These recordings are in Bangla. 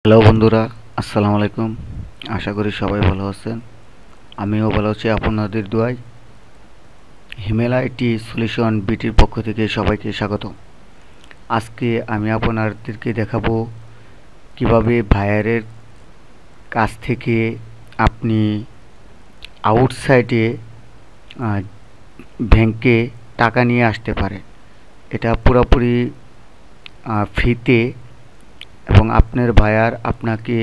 হ্যালো বন্ধুরা, আসসালামু আলাইকুম। আশা করি সবাই ভালো আছেন। আমিও ভালো আছি আপনাদের দোয়ায়। হিমেল-IT সলিউশন বিটির পক্ষ থেকে সবাইকে স্বাগত। আজকে আমি আপনাদেরকে দেখাবো কিভাবে ভাইয়ারের কাছ থেকে আপনি আউটসাইডে ব্যাংকে টাকা নিয়ে আসতে পারেন। এটা পুরোপুরি ফ্রিতে এবং আপনার ভাইয়ার আপনাকে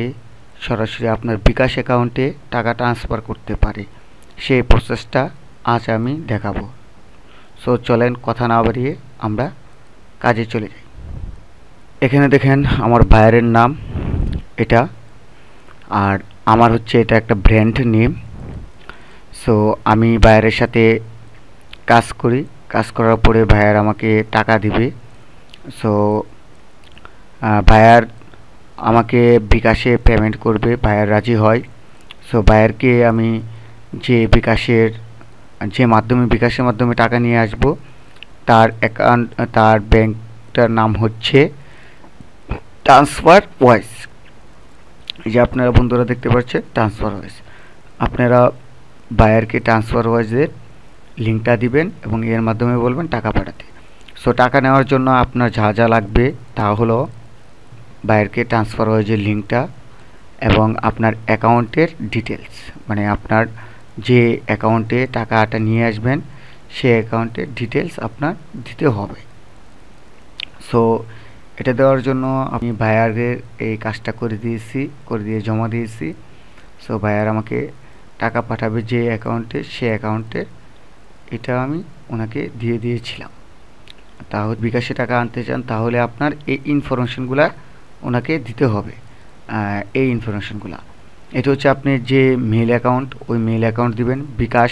সরাসরি আপনার বিকাশ অ্যাকাউন্টে টাকা ট্রান্সফার করতে পারে। সেই প্রসেসটা আজ আমি দেখাবো। সো চলেন কথা না বাড়িয়ে আমরা কাজে চলে যাই। এখানে দেখেন আমার ভাইয়ারের নাম এটা, আর আমার হচ্ছে এটা একটা ব্র্যান্ড নেম। সো আমি ভাইয়ারের সাথে কাজ করি, কাজ করার পরে ভাইয়ার আমাকে টাকা দিবে। সো ভাইয়ার আমাকে বিকাশে পেমেন্ট করবে, ভাইয়ার রাজি হয়। সো ভাইয়ারকে আমি যে বিকাশের মাধ্যমে টাকা নিয়ে আসব, তার ব্যাংকটার নাম হচ্ছে ট্রান্সফারওয়াইজ। এই যে আপনারা বন্ধুরা দেখতে পাচ্ছেন ট্রান্সফারওয়াইজ। আপনারা ভাইয়ারকে ট্রান্সফারওয়াইজের লিঙ্কটা দিবেন এবং এর মাধ্যমে বলবেন টাকা পাঠাতে। সো টাকা নেওয়ার জন্য আপনার যা যা লাগবে তা হলো ভাইয়ারকে ট্রান্সফারওয়াইজের লিঙ্কটা এবং আপনার অ্যাকাউন্টের ডিটেলস, মানে আপনার যে অ্যাকাউন্টে টাকাটা নিয়ে আসবেন সেই অ্যাকাউন্টের ডিটেলস আপনার দিতে হবে। সো এটা দেওয়ার জন্য আমি ভাইয়ারের এই কাজটা করে দিয়ে জমা দিয়েছি। সো ভাইয়ার আমাকে টাকা পাঠাবে যে অ্যাকাউন্টে, সেই অ্যাকাউন্টে এটা আমি ওনাকে দিয়ে দিয়েছিলাম। তাহলে বিকাশে টাকা আনতে চান তাহলে আপনার এই ইনফরমেশনগুলো ওনাকে দিতে হবে। এই ইনফরমেশনগুলো, এটা হচ্ছে আপনি যে মেল অ্যাকাউন্ট, ওই মেল অ্যাকাউন্ট দিবেন, বিকাশ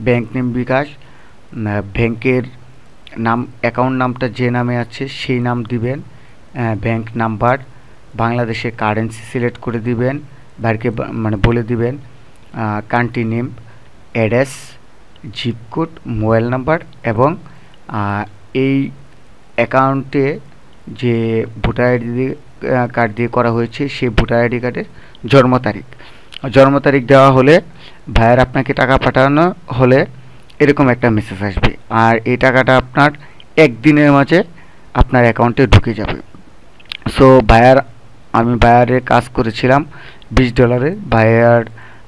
ব্যাংক নেম বিকাশ, ব্যাংকের নাম, অ্যাকাউন্ট নামটা যে নামে আছে সেই নাম দিবেন, ব্যাংক নাম্বার, বাংলাদেশের কারেন্সি সিলেক্ট করে দিবেন, বাইরকে মানে বলে দিবেন, country name, address, zip code, mobile number এবং এই অ্যাকাউন্টে যে ভোটার আইডি কার্ড দিয়ে করা হয়েছে সেই ভোটার আইডি কার্ডের জন্ম তারিখ দেওয়া হলে ভাইয়ার আপনাকে টাকা পাঠানো হলে এরকম একটা মেসেজ আসবে, আর এই টাকাটা আপনার একদিনের মাঝে আপনার অ্যাকাউন্টে ঢুকে যাবে। সো আমি ভাইয়ারের কাজ করেছিলাম $20, ভাইয়ার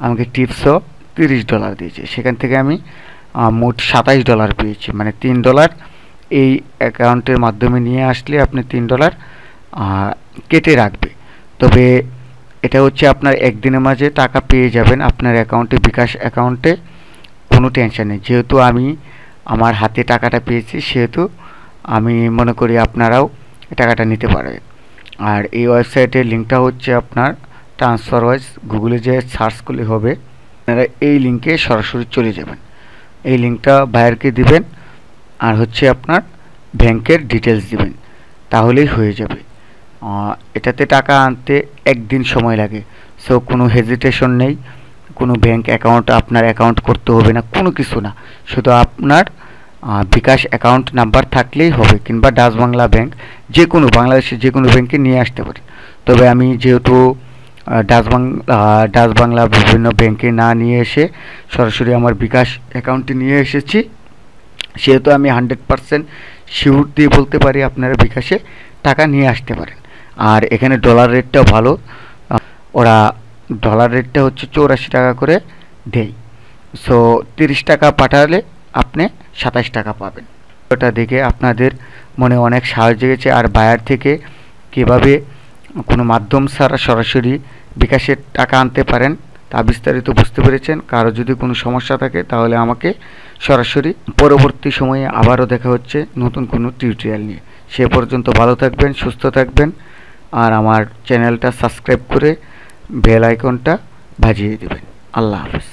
আমাকে টিপসও $30 দিয়েছে। সেখান থেকে আমি মোট $27 পেয়েছি, মানে $3 এই অ্যাকাউন্টের মাধ্যমে নিয়ে আসলে আপনি $3 কেটে রাখবে। তবে এটা হচ্ছে আপনার একদিনের মাঝে টাকা পেয়ে যাবেন আপনার অ্যাকাউন্টে, বিকাশ অ্যাকাউন্টে, কোনো টেনশন নেই। যেহেতু আমি আমার হাতে টাকাটা পেয়েছি সেহেতু আমি মনে করি আপনারাও টাকাটা নিতে পারবেন। আর এই ওয়েবসাইটের লিঙ্কটা হচ্ছে আপনার ট্রান্সফারওয়াইজ, গুগলে যে সার্চ করলে হবে, আপনারা এই লিঙ্কে সরাসরি চলে যাবেন। এই লিঙ্কটা ভাইয়ারকে দিবেন আর হচ্ছে আপনার ব্যাংকের ডিটেলস দিবেন, তাহলেই হয়ে যাবে। এটাতে টাকা আনতে একদিন সময় লাগে। সো কোনো হেজিটেশন নেই, কোনো ব্যাংক অ্যাকাউন্ট আপনার অ্যাকাউন্ট করতে হবে না, কোনো কিছু না। শুধু আপনার বিকাশ অ্যাকাউন্ট নাম্বার থাকলেই হবে, কিংবা ডাচ বাংলা ব্যাংক, যে কোনো বাংলাদেশের যে কোনো ব্যাংকে নিয়ে আসতে পারি। তবে আমি যেহেতু ডাচ বাংলা বিভিন্ন ব্যাংকে না নিয়ে এসে সরাসরি আমার বিকাশ অ্যাকাউন্টে নিয়ে এসেছি, সেহেতু আমি 100% শিওর দিয়ে বলতে পারি আপনারা বিকাশে টাকা নিয়ে আসতে পারেন। আর এখানে ডলার রেটটাও ভালো, ওরা ডলার রেটটা হচ্ছে 84 টাকা করে দেয়। সো 30 টাকা পাঠালে আপনি 27 টাকা পাবেন। ওটা দেখে আপনাদের মনে অনেক সাহস জেগেছে। আর বায়ার থেকে কীভাবে কোনো মাধ্যম ছাড়া সরাসরি বিকাশের টাকা আনতে পারেন তা বিস্তারিত বুঝতে পেরেছেন। কারো যদি কোনো সমস্যা থাকে তাহলে আমাকে সরাসরি, পরবর্তী সময়ে আবারও দেখা হচ্ছে নতুন কোনো টিউটোরিয়াল নিয়ে। সে পর্যন্ত ভালো থাকবেন, সুস্থ থাকবেন, আর আমার চ্যানেলটা সাবস্ক্রাইব করে বেল আইকনটা বাজিয়ে দেবেন। আল্লাহ হাফেজ।